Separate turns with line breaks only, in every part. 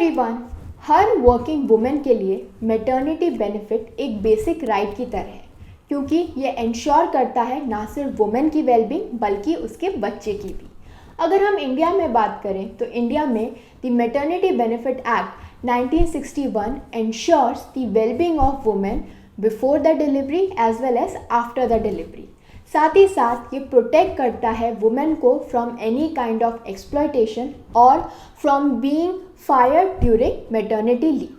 Everyone, हर working women के लिए maternity benefit एक बेसिक राइट की तरह है, क्योंकि ये इंश्योर करता है ना सिर्फ वुमेन की वेलबींग बल्कि उसके बच्चे की भी। अगर हम इंडिया में बात करें तो इंडिया में the maternity benefit act 1961 ensures the well-being of women before the delivery as well as after the delivery। साथ ही साथ ये प्रोटेक्ट करता है वुमेन को from any kind of exploitation और from being fired during maternity leave.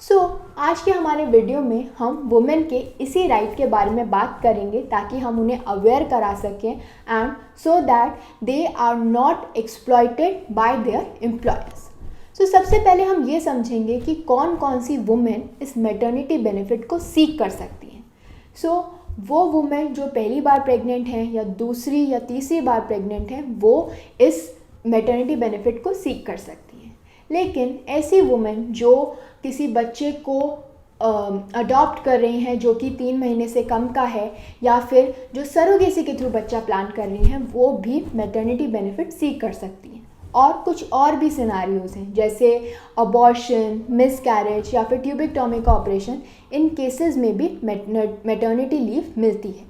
So आज के हमारे वीडियो में हम वुमेन के इसी राइट के बारे में बात करेंगे ताकि हम उन्हें अवेयर करा सकें and so that they are not exploited by their employers. So सबसे पहले हम ये समझेंगे कि कौन कौन सी वुमेन इस मैटरनिटी बेनिफिट को सीक कर सकती हैं। सो वो वुमेन जो पहली बार प्रेग्नेंट हैं या दूसरी या तीसरी बार प्रेग्नेंट हैं वो इस मैटरनिटी बेनिफिट को सीक कर सकती हैं। लेकिन ऐसी वुमेन जो किसी बच्चे को अडॉप्ट कर रही हैं जो कि 3 महीने से कम का है या फिर जो सरोगेसी के थ्रू बच्चा प्लान कर रही हैं वो भी मैटरनिटी बेनिफिट सीक कर सकती हैं। और कुछ और भी सिनारियोज़ हैं जैसे अबॉर्शन, मिसकैरेज या फिर ट्यूबेक्टोमी का ऑपरेशन। इन केसेस में भी मैटरनिटी लीव मिलती है।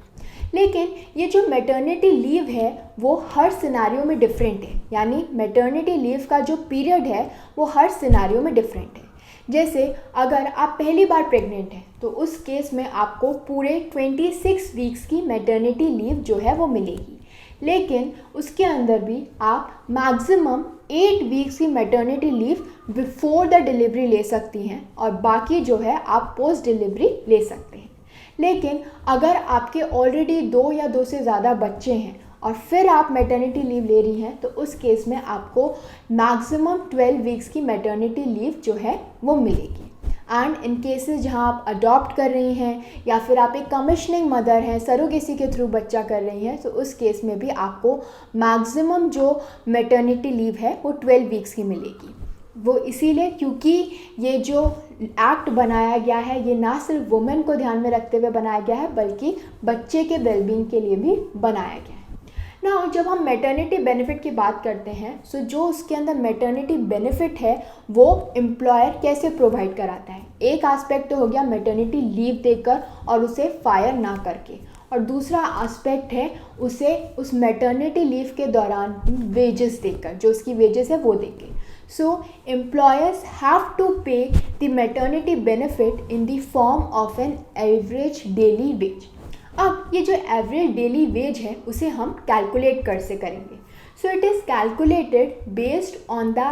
लेकिन ये जो मैटरनिटी लीव है वो हर सिनारियो में डिफरेंट है, यानी मैटरनिटी लीव का जो पीरियड है वो हर सिनारियो में डिफरेंट है। जैसे अगर आप पहली बार प्रेग्नेंट हैं तो उस केस में आपको पूरे 26 वीक्स की मैटरनिटी लीव जो है वो मिलेगी। लेकिन उसके अंदर भी आप मैक्सिमम 8 वीक्स की maternity leave before the delivery ले सकती हैं और बाकी जो है आप पोस्ट डिलीवरी ले सकते हैं। लेकिन अगर आपके ऑलरेडी 2 या 2 से ज़्यादा बच्चे हैं और फिर आप मैटरनिटी लीव ले रही हैं तो उस केस में आपको मैक्सिमम 12 वीक्स की मैटरनिटी लीव जो है वो मिलेगी। एंड इन केसेस जहाँ आप अडॉप्ट कर रही हैं या फिर आप एक कमिशनिंग मदर हैं, सरोगेसी के थ्रू बच्चा कर रही हैं, तो उस केस में भी आपको मैक्सिमम जो मैटरनिटी लीव है वो 12 वीक्स की मिलेगी। वो इसीलिए क्योंकि ये जो एक्ट बनाया गया है ये ना सिर्फ वुमेन को ध्यान में रखते हुए बनाया गया है बल्कि बच्चे के वेलबींग के लिए भी बनाया गया है। ना जब हम मैटरनिटी बेनिफिट की बात करते हैं सो जो उसके अंदर मैटरनिटी बेनिफिट है वो एम्प्लॉयर कैसे प्रोवाइड कराता है। एक एस्पेक्ट तो हो गया मैटरनिटी लीव देकर और उसे फायर ना करके, और दूसरा एस्पेक्ट है उसे उस मैटरनिटी लीव के दौरान वेजेस देकर, जो उसकी वेजेस है वो देके। सो employers have to pay the maternity benefit in the form of an average daily veg. अब ये जो एवरेज डेली वेज है उसे हम कैलकुलेट कैसे करेंगे। So it is calculated based on the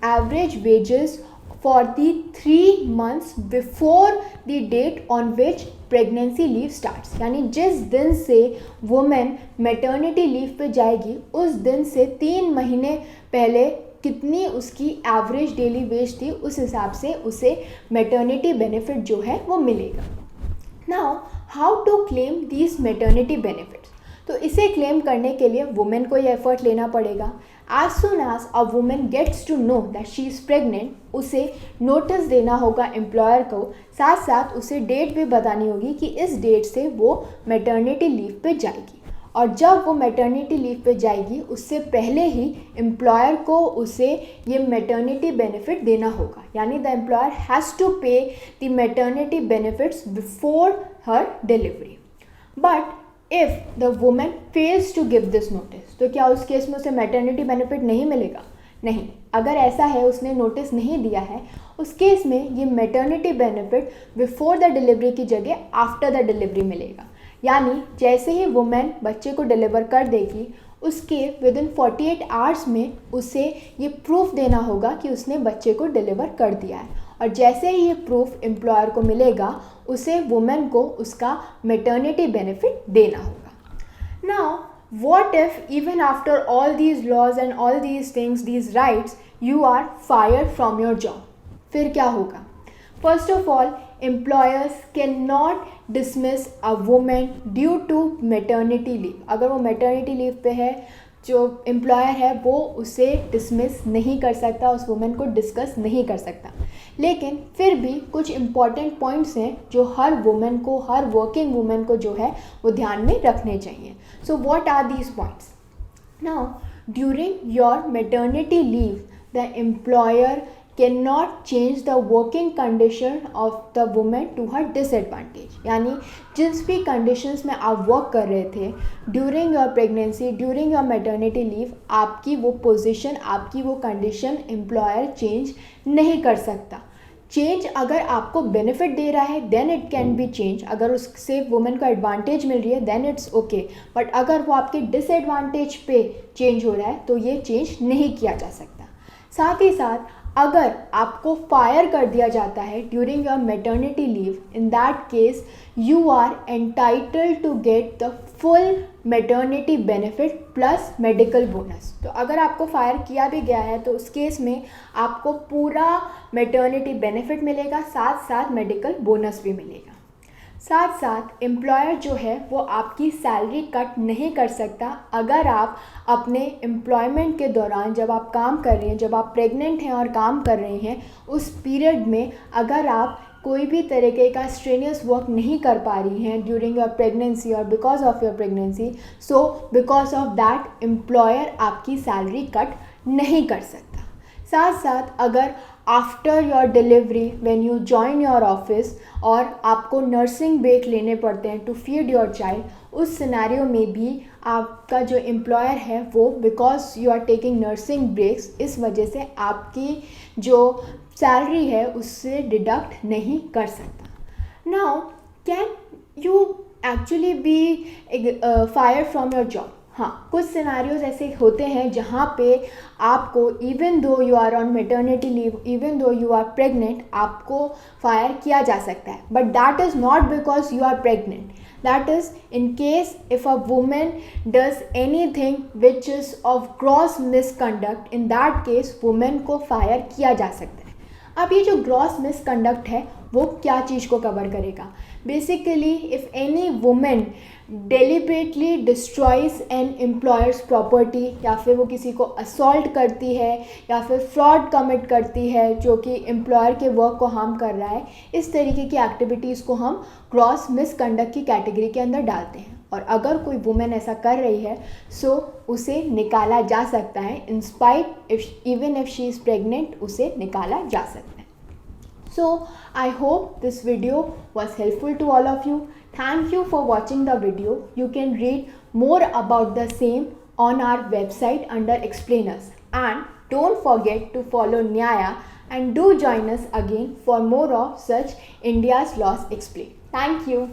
average wages for the 3 months before the date on which pregnancy leave starts. यानी जिस दिन से वुमेन मैटरनिटी लीव पे जाएगी उस दिन से 3 महीने पहले कितनी उसकी एवरेज डेली वेज थी उस हिसाब से उसे मैटरनिटी बेनिफिट जो है वो मिलेगा। Now how to claim these maternity benefits. तो इसे क्लेम करने के लिए वुमेन को ये एफर्ट लेना पड़ेगा। As soon as a women gets to know that she is pregnant उसे नोटिस देना होगा एम्प्लॉयर को, साथ साथ उसे डेट भी बतानी होगी कि इस डेट से वो मैटरनिटी लीव पे जाएगी। और जब वो मैटरनिटी लीव पे जाएगी उससे पहले ही एम्प्लॉयर को उसे ये मैटरनिटी बेनिफिट देना होगा, यानी the employer has to pay the maternity benefits before her delivery. But if the women fails to give this notice, तो क्या उस केस में उसे मैटरनिटी बेनिफिट नहीं मिलेगा? नहीं। अगर ऐसा है, उसने नोटिस नहीं दिया है, उस केस में ये maternity benefit before the delivery की जगह आफ्टर द डिलीवरी मिलेगा। यानी जैसे ही वुमेन बच्चे को डिलीवर कर देगी उसके विदिन 48 आवर्स में उसे ये प्रूफ देना होगा कि उसने बच्चे को डिलीवर कर दिया है, और जैसे ही ये प्रूफ एम्प्लॉयर को मिलेगा उसे वुमेन को उसका मैटरनिटी बेनिफिट देना होगा। Now what if even after all these laws and all these things, these rights, you are fired from your job? फिर क्या होगा? First of all, employers cannot dismiss a woman due to maternity leave। अगर वो maternity leave पे है, जो employer है वो उसे डिसमिस नहीं कर सकता, उस वुमेन को डिस्कस नहीं कर सकता। लेकिन फिर भी कुछ इम्पॉर्टेंट पॉइंट्स हैं जो हर वुमेन को, हर वर्किंग वुमेन को जो है वो ध्यान में रखने चाहिए। So what are these points? Now during your maternity leave the employer can not change the working condition of the women to her disadvantage. यानी जिस भी कंडीशंस में आप वर्क कर रहे थे during your pregnancy, during your maternity leave, आपकी वो पोजीशन, आपकी वो कंडीशन एम्प्लॉयर चेंज नहीं कर सकता। चेंज अगर आपको बेनिफिट दे रहा है then it can be change, अगर उससे वुमेन को एडवांटेज मिल रही है देन इट्स ओके, बट अगर वो आपके डिसएडवांटेज पे चेंज हो रहा है तो ये चेंज नहीं किया जा सकता। साथ ही साथ अगर आपको फायर कर दिया जाता है during your maternity leave, in that case you are entitled to get the full maternity benefit plus medical bonus. तो अगर आपको फायर किया भी गया है तो उस केस में आपको पूरा मैटरनिटी बेनिफिट मिलेगा, साथ साथ मेडिकल बोनस भी मिलेगा। साथ साथ एम्प्लॉयर जो है वो आपकी सैलरी कट नहीं कर सकता अगर आप अपने एम्प्लॉयमेंट के दौरान, जब आप काम कर रहे हैं, जब आप प्रेग्नेंट हैं और काम कर रहे हैं, उस पीरियड में अगर आप कोई भी तरीके का स्ट्रेनियस वर्क नहीं कर पा रही हैं ड्यूरिंग योर प्रेगनेंसी और because of your pregnancy, so because of that employer आपकी सैलरी कट नहीं कर सकता। साथ साथ अगर after your delivery when you join your office और आपको नर्सिंग ब्रेक लेने पड़ते हैं टू फीड योर चाइल्ड, उस सिनेरियो में भी आपका जो एम्प्लॉयर है वो because you are taking nursing breaks, इस वजह से आपकी जो सैलरी है उससे डिडक्ट नहीं कर सकता। Now can you actually be fire from your job? हाँ, कुछ सिनारियोज ऐसे होते हैं जहाँ पे आपको even though you are on maternity leave, even though you are pregnant, आपको फायर किया जा सकता है, but that is not because you are pregnant. That is in case if a woman does anything which is of gross misconduct, in that case woman को fire किया जा सकता है। अब ये जो ग्रॉस मिसकंडक्ट है वो क्या चीज़ को कवर करेगा? Basically if any women deliberately destroys an employer's property, या फिर वो किसी को असॉल्ट करती है या फिर फ्रॉड कमिट करती है जो कि एम्प्लॉयर के वर्क को हार्म कर रहा है, इस तरीके की एक्टिविटीज़ को हम ग्रॉस मिसकंडक्ट की कैटेगरी के अंदर डालते हैं। और अगर कोई वुमेन ऐसा कर रही है सो उसे निकाला जा सकता है, in spite even if she is pregnant, उसे निकाला जा सकता है। So I hope this video was helpful to all of you. Thank you for watching the video. You can read more about the same on our website under explainers, and don't forget to follow Nyaya and do join us again for more of such India's Laws Explained. Thank you.